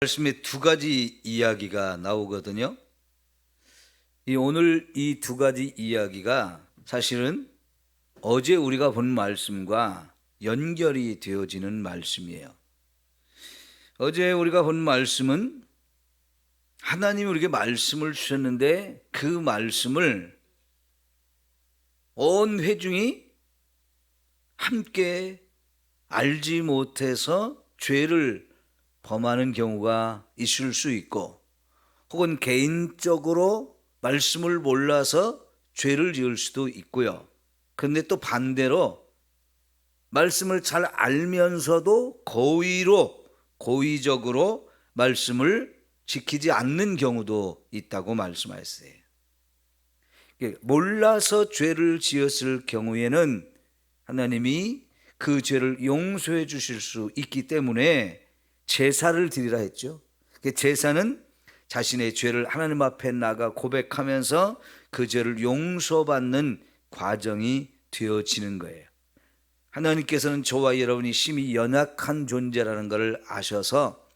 말씀에 두 가지 이야기가 나오거든요. 오늘 이 두 가지 이야기가 사실은 어제 우리가 본 말씀과 연결이 되어지는 말씀이에요. 어제 우리가 본 말씀은 하나님이 우리에게 말씀을 주셨는데 그 말씀을 온 회중이 함께 알지 못해서 죄를 범하는 경우가 있을 수 있고, 혹은 개인적으로 말씀을 몰라서 죄를 지을 수도 있고요. 그런데 또 반대로 말씀을 잘 알면서도 고의적으로 말씀을 지키지 않는 경우도 있다고 말씀하셨어요. 몰라서 죄를 지었을 경우에는 하나님이 그 죄를 용서해 주실 수 있기 때문에 제사를 드리라 했죠. 제사는 자신의 죄를 하나님 앞에 나가 고백하면서 그 죄를 용서받는 과정이 되어지는 거예요. 하나님께서는 저와 여러분이 심히 연약한 존재라는 것을 아셔서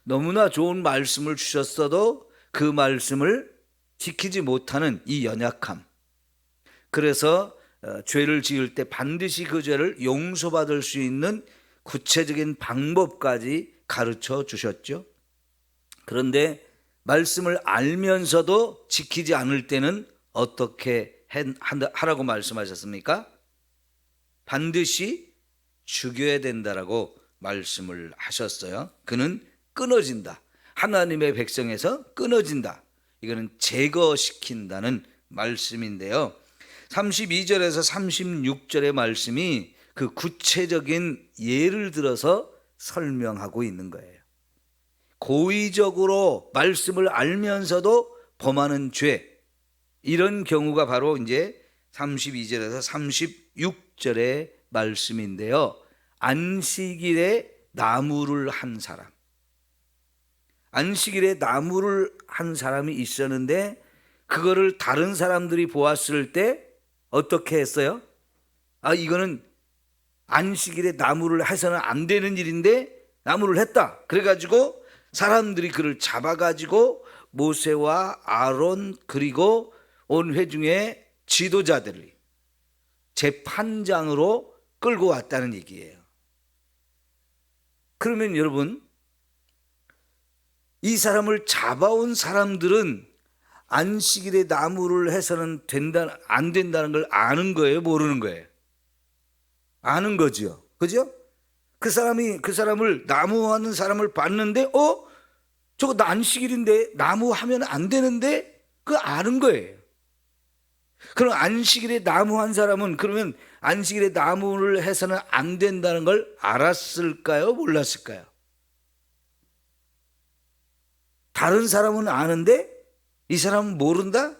너무나 좋은 말씀을 주셨어도 그 말씀을 지키지 못하는 이 연약함, 그래서 죄를 지을 때 반드시 그 죄를 용서받을 수 있는 구체적인 방법까지 가르쳐 주셨죠. 그런데 말씀을 알면서도 지키지 않을 때는 어떻게 하라고 말씀하셨습니까? 반드시 죽여야 된다라고 말씀을 하셨어요. 그는 끊어진다. 하나님의 백성에서 끊어진다. 이거는 제거시킨다는 말씀인데요. 32절에서 36절의 말씀이 그 구체적인 예를 들어서 설명하고 있는 거예요. 고의적으로 말씀을 알면서도 범하는 죄, 이런 경우가 바로 이제 32절에서 36절의 말씀인데요. 안식일에 나무를 한 사람, 안식일에 나무를 한 사람이 있었는데 그거를 다른 사람들이 보았을 때 어떻게 했어요? 이거는 안식일에 나무를 해서는 안 되는 일인데 나무를 했다. 그래가지고 사람들이 그를 잡아가지고 모세와 아론 그리고 온 회중의 지도자들이 재판장으로 끌고 왔다는 얘기예요. 그러면 여러분, 이 사람을 잡아온 사람들은 안식일에 나무를 해서는 안 된다는 걸 아는 거예요? 모르는 거예요? 아는 거죠. 그죠? 그 사람을 나무하는 사람을 봤는데, 저거 안식일인데 나무 하면 안 되는데, 그거 아는 거예요. 그럼 안식일에 나무한 사람은 그러면 안식일에 나무를 해서는 안 된다는 걸 알았을까요? 몰랐을까요? 다른 사람은 아는데 이 사람은 모른다?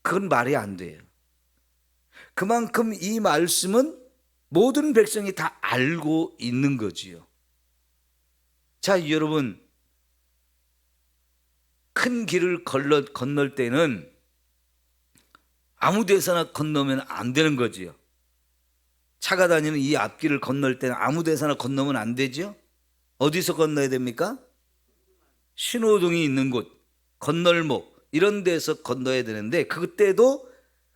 그건 말이 안 돼요. 그만큼 이 말씀은 모든 백성이 다 알고 있는 거지요. 자, 여러분, 큰 길을 건널 때는 아무 데서나 건너면 안 되는 거지요. 차가 다니는 이 앞길을 건널 때는 아무 데서나 건너면 안 되죠. 어디서 건너야 됩니까? 신호등이 있는 곳, 건널목, 이런 데서 건너야 되는데, 그때도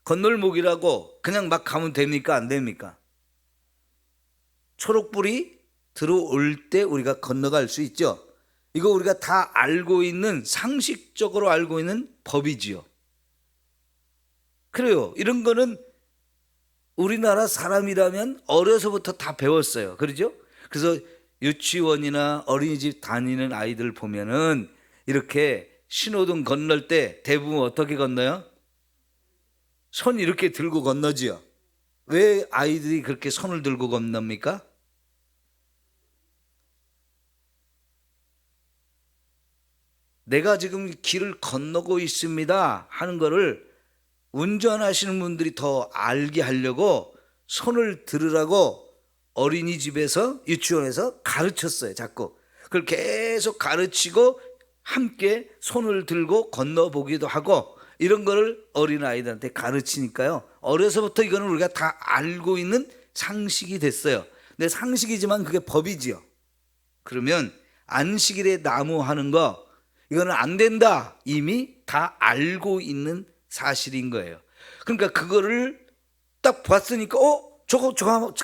건널목이라고 그냥 막 가면 됩니까? 안 됩니까? 초록불이 들어올 때 우리가 건너갈 수 있죠. 이거 우리가 다 알고 있는, 상식적으로 알고 있는 법이지요. 그래요. 이런 거는 우리나라 사람이라면 어려서부터 다 배웠어요. 그러죠? 그래서 유치원이나 어린이집 다니는 아이들 보면은 이렇게 신호등 건널 때 대부분 어떻게 건너요? 손 이렇게 들고 건너지요. 왜 아이들이 그렇게 손을 들고 건넙니까? 내가 지금 길을 건너고 있습니다 하는 거를 운전하시는 분들이 더 알게 하려고 손을 들으라고 어린이집에서, 유치원에서 가르쳤어요. 자꾸 그걸 계속 가르치고 함께 손을 들고 건너보기도 하고, 이런 거를 어린아이들한테 가르치니까요, 어려서부터 이거는 우리가 다 알고 있는 상식이 됐어요. 근데 상식이지만 그게 법이지요. 그러면 안식일에 나무하는 거 이거는 안 된다. 이미 다 알고 있는 사실인 거예요. 그러니까 그거를 딱 봤으니까 저거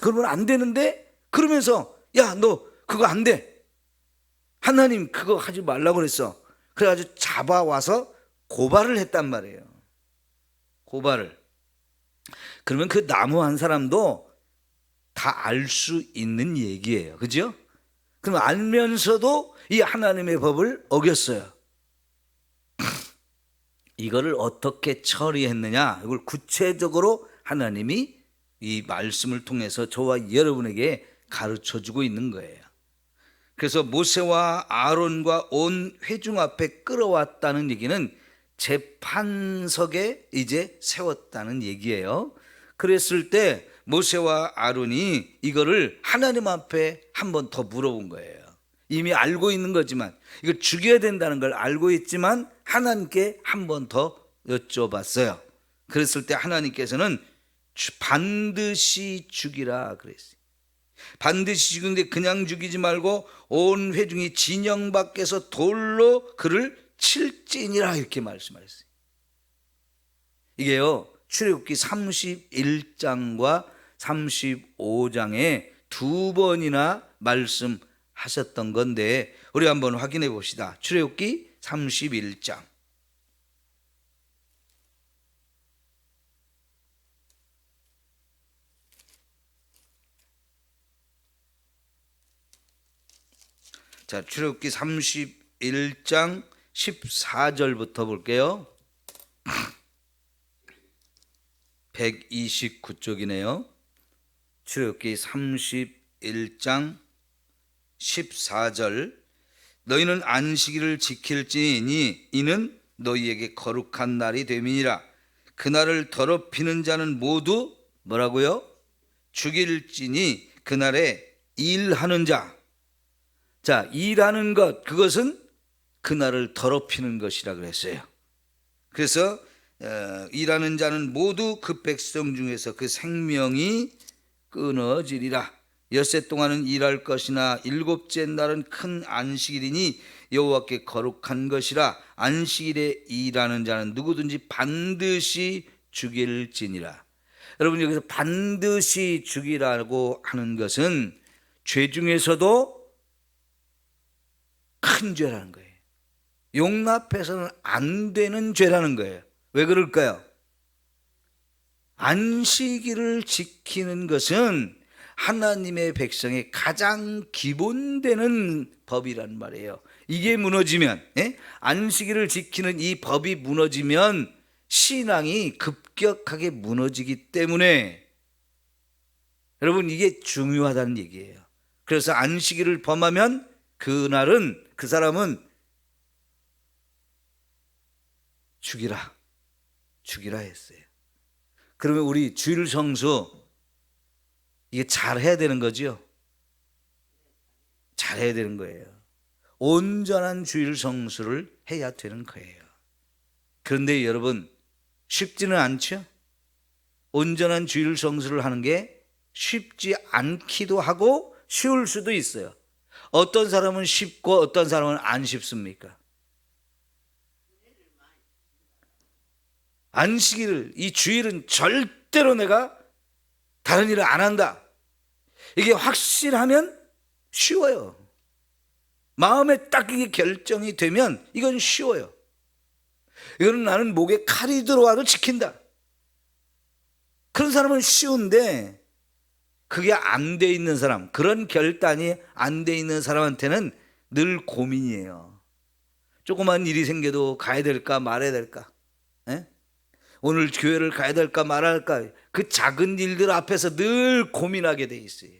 그러면 안 되는데 그러면서 야, 너 그거 안 돼. 하나님 그거 하지 말라고 그랬어. 그래가지고 잡아와서 고발을 했단 말이에요. 고발을. 그러면 그 나무 한 사람도 다 알 수 있는 얘기예요. 그죠? 그럼 알면서도 이 하나님의 법을 어겼어요. 이거를 어떻게 처리했느냐? 이걸 구체적으로 하나님이 이 말씀을 통해서 저와 여러분에게 가르쳐 주고 있는 거예요. 그래서 모세와 아론과 온 회중 앞에 끌어왔다는 얘기는 재판석에 이제 세웠다는 얘기예요. 그랬을 때 모세와 아론이 이거를 하나님 앞에 한 번 더 물어본 거예요. 이미 알고 있는 거지만 이걸 죽여야 된다는 걸 알고 있지만 하나님께 한 번 더 여쭤봤어요. 그랬을 때 하나님께서는 반드시 죽이라 그랬어요. 반드시 죽이는데 그냥 죽이지 말고 온 회중이 진영 밖에서 돌로 그를 칠지니라 이렇게 말씀하셨어요. 이게요 출애굽기 31장과 35장에 두 번이나 말씀하셨던 건데 우리 한번 확인해 봅시다. 출애굽기 31장 자, 출애굽기 31장 14절부터 볼게요. 129쪽이네요. 출애굽기 31장 14절 너희는 안식일을 지킬지니 이는 너희에게 거룩한 날이 됨이니라. 그날을 더럽히는 자는 모두 뭐라고요? 죽일지니 그날에 일하는 자. 자, 일하는 것 그것은 그날을 더럽히는 것이라 그랬어요. 그래서 일하는 자는 모두 그 백성 중에서 그 생명이 끊어지리라. 엿새 동안은 일할 것이나 일곱째 날은 큰 안식일이니 여호와께 거룩한 것이라. 안식일에 일하는 자는 누구든지 반드시 죽일지니라. 여러분 여기서 반드시 죽이라고 하는 것은 죄 중에서도 큰 죄라는 거예요. 용납해서는 안 되는 죄라는 거예요. 왜 그럴까요? 안식일을 지키는 것은 하나님의 백성의 가장 기본되는 법이란 말이에요. 이게 무너지면 안식일을 지키는 이 법이 무너지면 신앙이 급격하게 무너지기 때문에 여러분 이게 중요하다는 얘기예요. 그래서 안식일을 범하면 그날은 그 사람은 죽이라 했어요. 그러면 우리 주일 성수 이게 잘해야 되는 거죠. 잘해야 되는 거예요. 온전한 주일 성수를 해야 되는 거예요. 그런데 여러분 쉽지는 않죠. 온전한 주일 성수를 하는 게 쉽지 않기도 하고 쉬울 수도 있어요. 어떤 사람은 쉽고 어떤 사람은 안 쉽습니까? 안식일, 이 주일은 절대로 내가 다른 일을 안 한다. 이게 확실하면 쉬워요. 마음에 딱 이게 결정이 되면 이건 쉬워요. 이거는 나는 목에 칼이 들어와도 지킨다. 그런 사람은 쉬운데 그게 안 돼 있는 사람, 그런 결단이 안 돼 있는 사람한테는 늘 고민이에요. 조그만 일이 생겨도 가야 될까 말아야 될까? 오늘 교회를 가야 될까 말아야 할까? 그 작은 일들 앞에서 늘 고민하게 돼 있어요.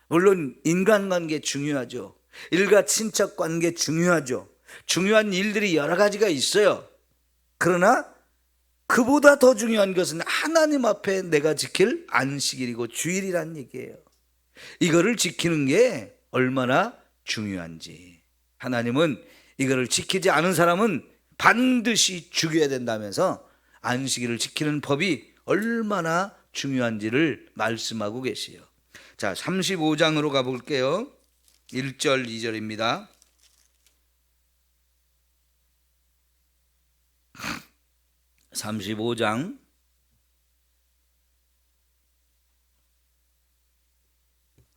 물론 인간관계 중요하죠. 일가 친척관계 중요하죠. 중요한 일들이 여러 가지가 있어요. 그러나 그보다 더 중요한 것은 하나님 앞에 내가 지킬 안식일이고 주일이란 얘기예요. 이거를 지키는 게 얼마나 중요한지. 하나님은 이거를 지키지 않은 사람은 반드시 죽여야 된다면서 안식일을 지키는 법이 얼마나 중요한지를 말씀하고 계세요. 자, 35장으로 가볼게요. 1절 2절입니다. (35장)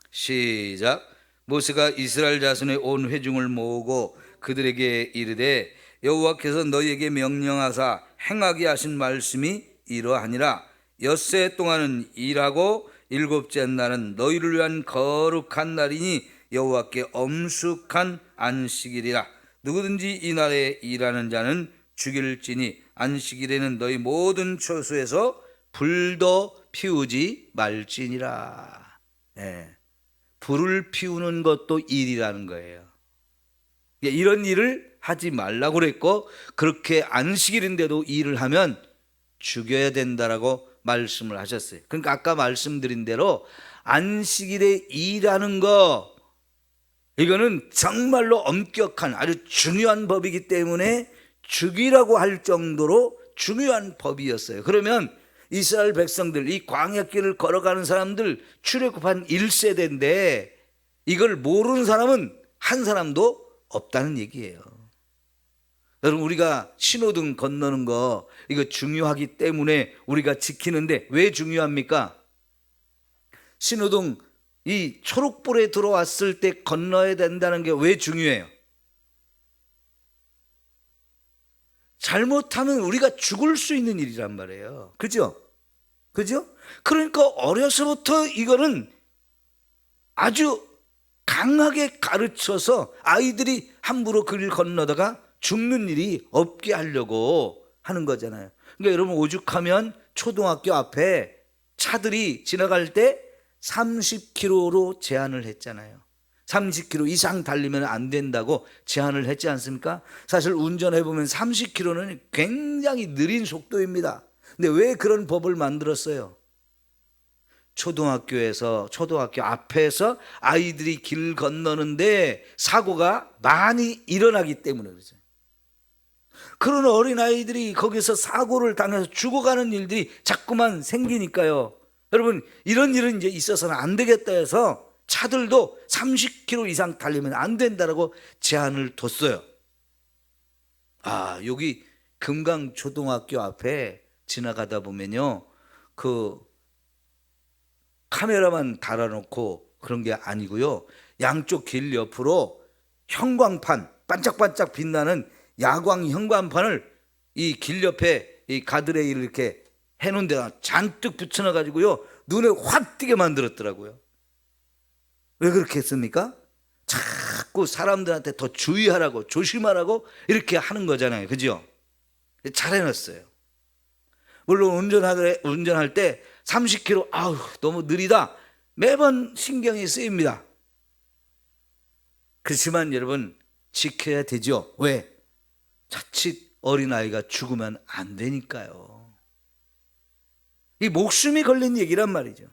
시작. 모세가 이스라엘 자손의 온 회중을 모으고 그들에게 이르되 여호와께서 너희에게 명령하사 행하게 하신 말씀이 이러하니라. 엿새 동안은 일하고 일곱째 날은 너희를 위한 거룩한 날이니 여호와께 엄숙한 안식일이라. 누구든지 이 날에 일하는 자는 죽일지니 안식일에는 너희 모든 처소에서 불도 피우지 말지니라. 불을 피우는 것도 일이라는 거예요. 이런 일을 하지 말라고 그랬고, 그렇게 안식일인데도 일을 하면 죽여야 된다라고 말씀을 하셨어요. 그러니까 아까 말씀드린 대로 안식일에 일하는 거, 이거는 정말로 엄격한 아주 중요한 법이기 때문에 죽이라고 할 정도로 중요한 법이었어요. 그러면 이스라엘 백성들, 이 광야길을 걸어가는 사람들 출애굽한 1세대인데 이걸 모르는 사람은 한 사람도 없다는 얘기예요. 여러분, 우리가 신호등 건너는 거 이거 중요하기 때문에 우리가 지키는데, 왜 중요합니까? 신호등 이 초록불에 들어왔을 때 건너야 된다는 게 왜 중요해요? 잘못하면 우리가 죽을 수 있는 일이란 말이에요. 그죠? 그죠? 그러니까 어려서부터 이거는 아주 강하게 가르쳐서 아이들이 함부로 그 길 건너다가 죽는 일이 없게 하려고 하는 거잖아요. 그러니까 여러분, 오죽하면 초등학교 앞에 차들이 지나갈 때 30km로 제한을 했잖아요. 30km 이상 달리면 안 된다고 제한을 했지 않습니까? 사실 운전해보면 30km는 굉장히 느린 속도입니다. 근데 왜 그런 법을 만들었어요? 초등학교 앞에서 아이들이 길 건너는데 사고가 많이 일어나기 때문에 그러죠. 그런 어린아이들이 거기서 사고를 당해서 죽어가는 일들이 자꾸만 생기니까요. 여러분, 이런 일은 이제 있어서는 안 되겠다 해서 차들도 30km 이상 달리면 안 된다라고 제한을 뒀어요. 여기 금강초등학교 앞에 지나가다 보면요, 그 카메라만 달아놓고 그런 게 아니고요, 양쪽 길 옆으로 형광판, 반짝반짝 빛나는 야광 형광판을 이 길 옆에 이 가드레일을 이렇게 해놓은 데다 잔뜩 붙여놔 가지고요, 눈에 확 띄게 만들었더라고요. 왜 그렇게 했습니까? 자꾸 사람들한테 더 주의하라고, 조심하라고 이렇게 하는 거잖아요. 그죠? 잘 해놨어요. 물론 운전할 때 30km, 너무 느리다, 매번 신경이 쓰입니다. 그렇지만 여러분, 지켜야 되죠. 왜? 자칫 어린아이가 죽으면 안 되니까요. 이 목숨이 걸린 얘기란 말이죠.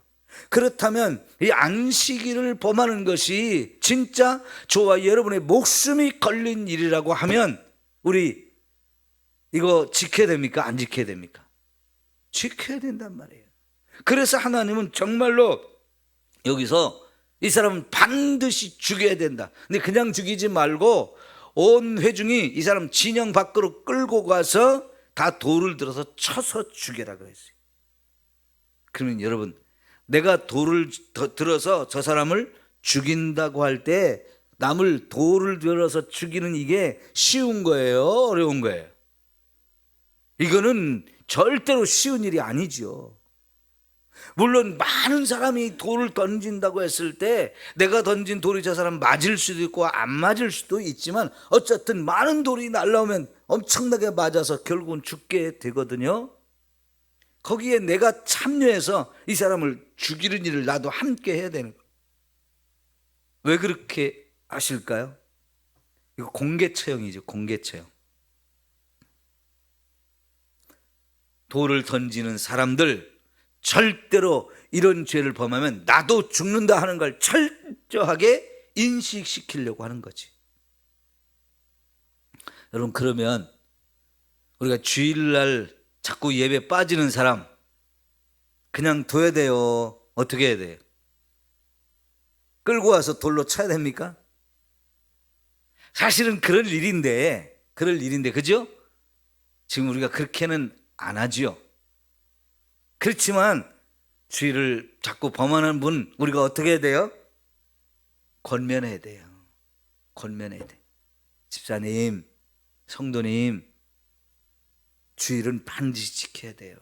그렇다면 이 안식일을 범하는 것이 진짜 저와 여러분의 목숨이 걸린 일이라고 하면 우리 이거 지켜야 됩니까? 안 지켜야 됩니까? 지켜야 된단 말이에요. 그래서 하나님은 정말로 여기서 이 사람은 반드시 죽여야 된다. 근데 그냥 죽이지 말고 온 회중이 이 사람 진영 밖으로 끌고 가서 다 돌을 들어서 쳐서 죽여라 그랬어요. 그러면 여러분, 내가 돌을 들어서 저 사람을 죽인다고 할 때 남을 돌을 들어서 죽이는 이게 쉬운 거예요? 어려운 거예요? 이거는 절대로 쉬운 일이 아니죠. 물론 많은 사람이 돌을 던진다고 했을 때 내가 던진 돌이 저 사람 맞을 수도 있고 안 맞을 수도 있지만 어쨌든 많은 돌이 날라오면 엄청나게 맞아서 결국은 죽게 되거든요. 거기에 내가 참여해서 이 사람을 죽이는 일을 나도 함께 해야 되는 거예요. 왜 그렇게 하실까요? 이거 공개처형이죠. 공개처형. 돌을 던지는 사람들 절대로 이런 죄를 범하면 나도 죽는다 하는 걸 철저하게 인식시키려고 하는 거지. 여러분, 그러면 우리가 주일날 자꾸 예배 빠지는 사람 그냥 둬야 돼요? 어떻게 해야 돼요? 끌고 와서 돌로 쳐야 됩니까? 사실은 그럴 일인데, 그죠? 지금 우리가 그렇게는 안 하지요. 그렇지만 주의를 자꾸 범하는 분, 우리가 어떻게 해야 돼요? 권면해야 돼요. 권면해야 돼. 집사님, 성도님, 주의를 반드시 지켜야 돼요.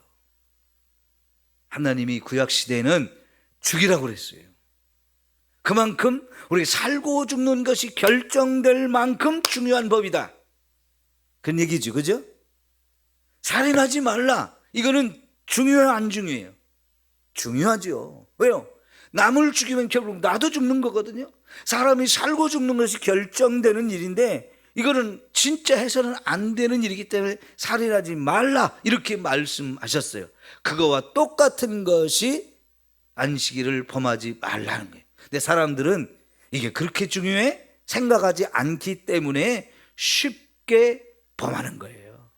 하나님이 구약시대에는 죽이라고 그랬어요. 그만큼 우리 살고 죽는 것이 결정될 만큼 중요한 법이다. 그런 얘기죠. 그죠? 살인하지 말라. 이거는 중요해요, 안 중요해요? 중요하죠. 왜요? 남을 죽이면 결국 나도 죽는 거거든요. 사람이 살고 죽는 것이 결정되는 일인데 이거는 진짜 해서는 안 되는 일이기 때문에 살인하지 말라 이렇게 말씀하셨어요. 그거와 똑같은 것이 안식일을 범하지 말라는 거예요. 근데 사람들은 이게 그렇게 중요해? 생각하지 않기 때문에 쉽게 범하는 거예요.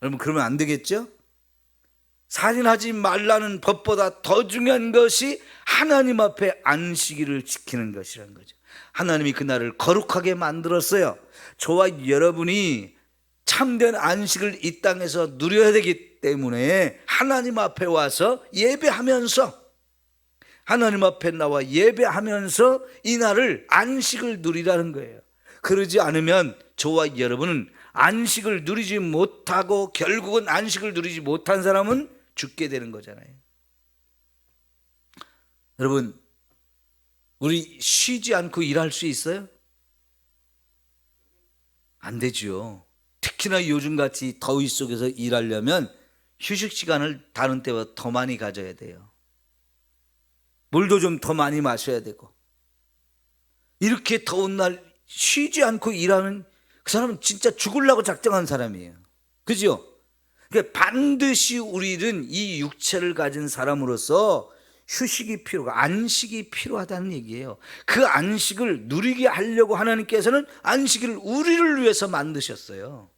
여러분, 그러면 안 되겠죠? 살인하지 말라는 법보다 더 중요한 것이 하나님 앞에 안식일을 지키는 것이라는 거죠. 하나님이 그날을 거룩하게 만들었어요. 저와 여러분이 참된 안식을 이 땅에서 누려야 되기 때문에 하나님 앞에 와서 예배하면서, 하나님 앞에 나와 예배하면서 이 날을 안식을 누리라는 거예요. 그러지 않으면 저와 여러분은 안식을 누리지 못하고 결국은 안식을 누리지 못한 사람은 죽게 되는 거잖아요. 여러분, 우리 쉬지 않고 일할 수 있어요? 안 되죠. 특히나 요즘같이 더위 속에서 일하려면 휴식 시간을 다른 때보다 더 많이 가져야 돼요. 물도 좀 더 많이 마셔야 되고. 이렇게 더운 날 쉬지 않고 일하는 그 사람은 진짜 죽으려고 작정한 사람이에요. 그죠? 그러니까 반드시 우리는 이 육체를 가진 사람으로서 휴식이 필요하고 안식이 필요하다는 얘기예요. 그 안식을 누리게 하려고 하나님께서는 안식일을 우리를 위해서 만드셨어요.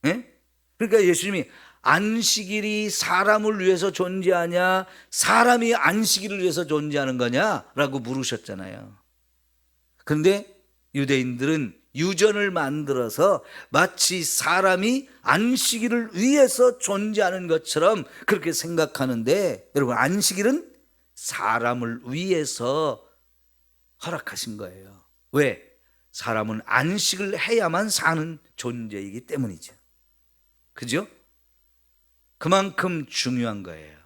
네? 그러니까 예수님이 안식일이 사람을 위해서 존재하냐, 사람이 안식일을 위해서 존재하는 거냐라고 물으셨잖아요. 그런데 유대인들은 유전을 만들어서 마치 사람이 안식일을 위해서 존재하는 것처럼 그렇게 생각하는데, 여러분, 안식일은 사람을 위해서 허락하신 거예요. 왜? 사람은 안식을 해야만 사는 존재이기 때문이죠. 그죠? 그만큼 중요한 거예요.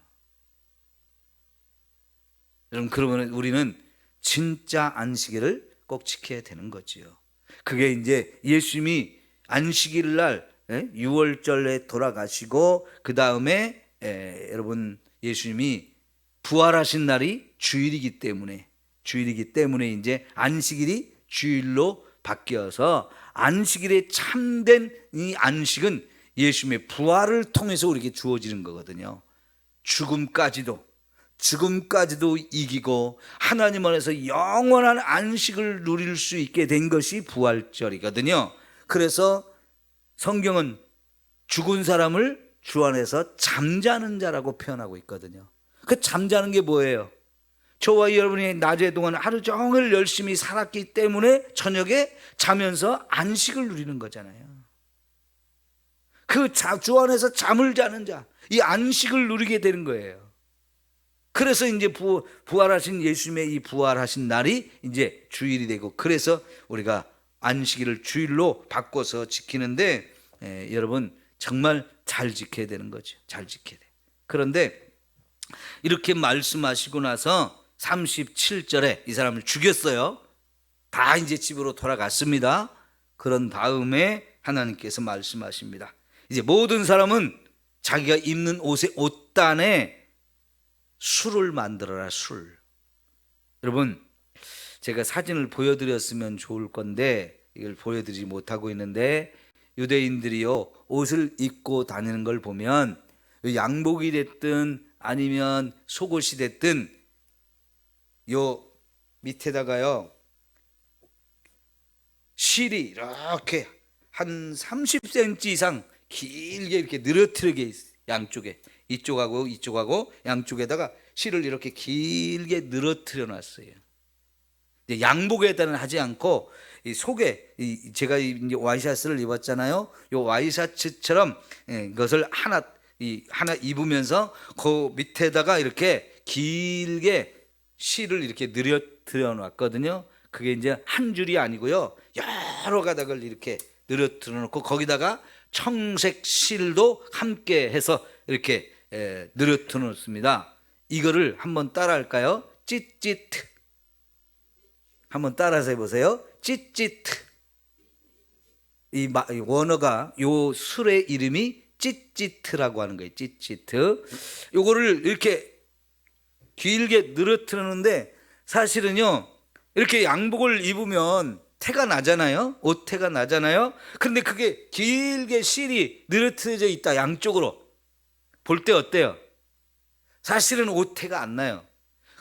여러분, 그러면 우리는 진짜 안식일을 꼭 지켜야 되는 거지요. 그게 이제 예수님이 안식일 날 6월절에 돌아가시고 그 다음에 여러분 예수님이 부활하신 날이 주일이기 때문에 이제 안식일이 주일로 바뀌어서 안식일에 참된 이 안식은 예수님의 부활을 통해서 우리에게 주어지는 거거든요. 죽음까지도 이기고 하나님 안에서 영원한 안식을 누릴 수 있게 된 것이 부활절이거든요. 그래서 성경은 죽은 사람을 주 안에서 잠자는 자라고 표현하고 있거든요. 그 잠자는 게 뭐예요? 저와 여러분이 낮에 동안 하루 종일 열심히 살았기 때문에 저녁에 자면서 안식을 누리는 거잖아요. 그 주 안에서 잠을 자는 자, 이 안식을 누리게 되는 거예요. 그래서 이제 부활하신 예수님의 이 부활하신 날이 이제 주일이 되고, 그래서 우리가 안식일을 주일로 바꿔서 지키는데 여러분 정말 잘 지켜야 되는 거죠. 잘 지켜야 돼. 그런데 이렇게 말씀하시고 나서 37절에 이 사람을 죽였어요. 다 이제 집으로 돌아갔습니다. 그런 다음에 하나님께서 말씀하십니다. 이제 모든 사람은 자기가 입는 옷의 옷단에 술을 만들어라, 술. 여러분, 제가 사진을 보여드렸으면 좋을 건데 이걸 보여드리지 못하고 있는데, 유대인들이요 옷을 입고 다니는 걸 보면 양복이 됐든 아니면 속옷이 됐든 요 밑에다가요 실이 이렇게 한 30cm 이상 길게 이렇게 늘어뜨리게 있어요. 양쪽에 이쪽하고 양쪽에다가 실을 이렇게 길게 늘어뜨려 놨어요. 양복에다는 하지 않고 이 속에 제가 이제 와이셔츠를 입었잖아요. 요 와이셔츠처럼 이것을 하나 입으면서 그 밑에다가 이렇게 길게 실을 이렇게 늘어뜨려 놨거든요. 그게 이제 한 줄이 아니고요. 여러 가닥을 이렇게 늘어뜨려 놓고 거기다가 청색 실도 함께 해서 이렇게 늘어뜨려 놓습니다. 이거를 한번 따라 할까요? 찌찌트. 한번 따라서 해보세요. 찌찌트. 이 원어가 요 술의 이름이 찌찌트라고 하는 거예요. 찌찌트. 요거를 이렇게 길게 늘어뜨리는데 사실은요, 이렇게 양복을 입으면 태가 나잖아요. 옷태가 나잖아요. 그런데 그게 길게 실이 늘어뜨려져 있다, 양쪽으로 볼 때 어때요? 사실은 옷태가 안 나요.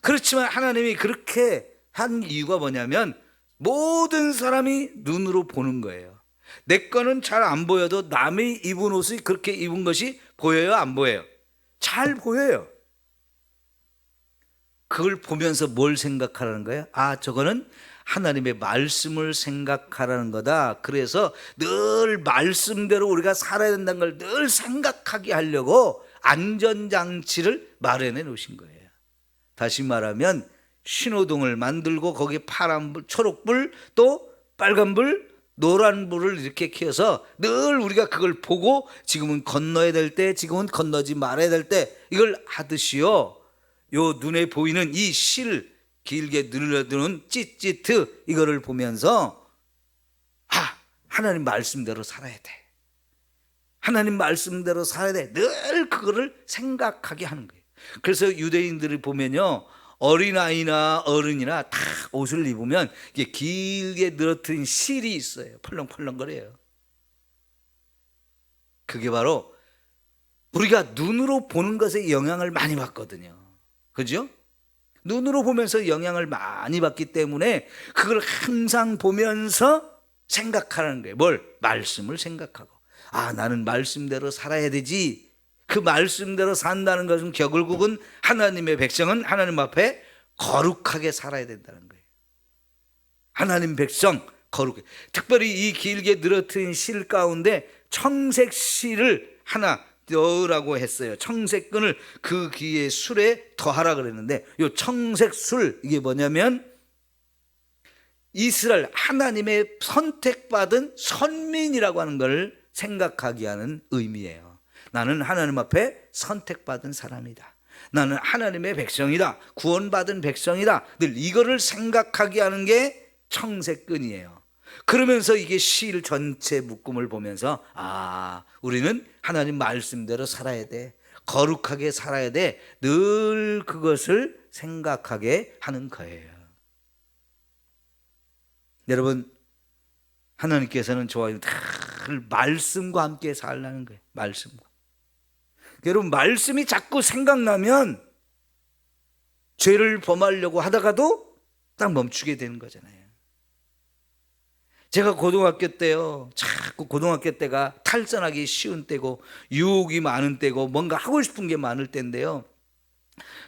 그렇지만 하나님이 그렇게 한 이유가 뭐냐면 모든 사람이 눈으로 보는 거예요. 내 거는 잘 안 보여도 남이 입은 옷이 그렇게 입은 것이 보여요, 안 보여요? 잘 보여요. 그걸 보면서 뭘 생각하라는 거예요? 아, 저거는 하나님의 말씀을 생각하라는 거다. 그래서 늘 말씀대로 우리가 살아야 된다는 걸 늘 생각하게 하려고 안전장치를 마련해 놓으신 거예요. 다시 말하면 신호등을 만들고 거기에 파란불, 초록불, 또 빨간불, 노란불을 이렇게 켜서 늘 우리가 그걸 보고 지금은 건너야 될 때, 지금은 건너지 말아야 될 때 이걸 하듯이요, 요 눈에 보이는 이 실 길게 늘어드는 찌찌트 이거를 보면서 하나님 말씀대로 살아야 돼. 하나님 말씀대로 살아야 돼. 늘 그거를 생각하게 하는 거예요. 그래서 유대인들을 보면요, 어린아이나 어른이나 다 옷을 입으면 이게 길게 늘어뜨린 실이 있어요. 펄렁펄렁거려요. 그게 바로 우리가 눈으로 보는 것에 영향을 많이 받거든요. 그죠? 눈으로 보면서 영향을 많이 받기 때문에 그걸 항상 보면서 생각하라는 거예요. 뭘? 말씀을 생각하고, 나는 말씀대로 살아야 되지. 그 말씀대로 산다는 것은 결국은 하나님의 백성은 하나님 앞에 거룩하게 살아야 된다는 거예요. 하나님 백성 거룩해. 특별히 이 길게 늘어뜨린 실 가운데 청색 실을 하나 넣으라고 했어요. 청색 끈을 그 귀에 술에 더하라 그랬는데, 이 청색 술, 이게 뭐냐면 이스라엘 하나님의 선택받은 선민이라고 하는 걸 생각하게 하는 의미예요. 나는 하나님 앞에 선택받은 사람이다. 나는 하나님의 백성이다. 구원받은 백성이다. 늘 이거를 생각하게 하는 게 청색끈이에요. 그러면서 이게 실 전체 묶음을 보면서 우리는 하나님 말씀대로 살아야 돼. 거룩하게 살아야 돼. 늘 그것을 생각하게 하는 거예요. 여러분, 하나님께서는 좋아요. 늘 말씀과 함께 살라는 거예요. 말씀과. 여러분, 말씀이 자꾸 생각나면 죄를 범하려고 하다가도 딱 멈추게 되는 거잖아요. 제가 고등학교 때요, 자꾸 고등학교 때가 탈선하기 쉬운 때고 유혹이 많은 때고 뭔가 하고 싶은 게 많을 때인데요,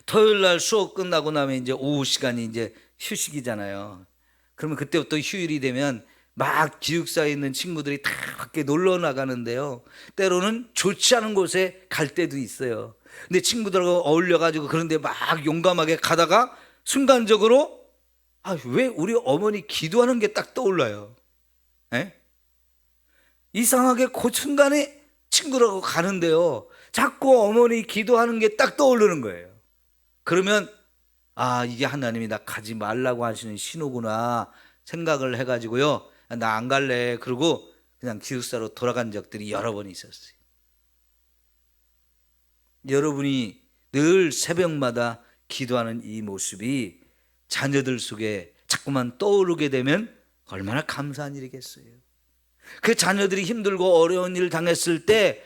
토요일 날 수업 끝나고 나면 이제 오후 시간이 이제 휴식이잖아요. 그러면 그때부터 휴일이 되면 막 기숙사에 있는 친구들이 다 밖에 놀러 나가는데요, 때로는 좋지 않은 곳에 갈 때도 있어요. 근데 친구들하고 어울려가지고 그런데 막 용감하게 가다가 순간적으로 왜 우리 어머니 기도하는 게 딱 떠올라요. 이상하게 그 순간에 친구라고 가는데요, 자꾸 어머니 기도하는 게 딱 떠오르는 거예요. 그러면 이게 하나님이 나 가지 말라고 하시는 신호구나 생각을 해가지고요, 나 안 갈래 그러고 그냥 기숙사로 돌아간 적들이 여러 번 있었어요. 여러분이 늘 새벽마다 기도하는 이 모습이 자녀들 속에 자꾸만 떠오르게 되면 얼마나 감사한 일이겠어요. 그 자녀들이 힘들고 어려운 일을 당했을 때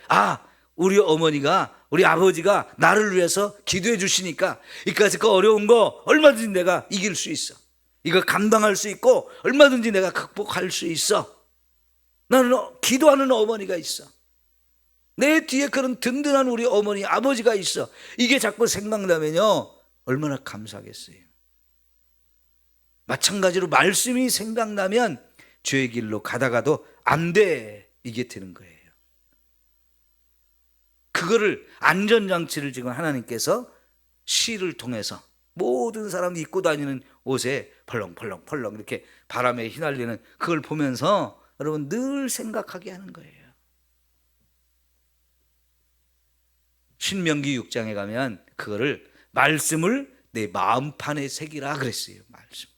우리 어머니가, 우리 아버지가 나를 위해서 기도해 주시니까 이까지 그 어려운 거 얼마든지 내가 이길 수 있어. 이거 감당할 수 있고 얼마든지 내가 극복할 수 있어. 나는 기도하는 어머니가 있어. 내 뒤에 그런 든든한 우리 어머니, 아버지가 있어. 이게 자꾸 생각나면요, 얼마나 감사하겠어요. 마찬가지로 말씀이 생각나면 죄의 길로 가다가도 안 돼, 이게 되는 거예요. 그거를 안전장치를 지금 하나님께서 시를 통해서 모든 사람이 입고 다니는 옷에 펄렁펄렁 이렇게 바람에 휘날리는 그걸 보면서 여러분 늘 생각하게 하는 거예요. 신명기 6장에 가면 그거를 말씀을 내 마음판에 새기라 그랬어요. 말씀.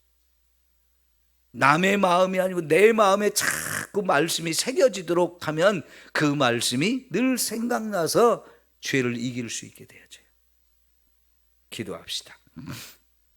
남의 마음이 아니고 내 마음에 자꾸 말씀이 새겨지도록 하면 그 말씀이 늘 생각나서 죄를 이길 수 있게 되어져요. 기도합시다.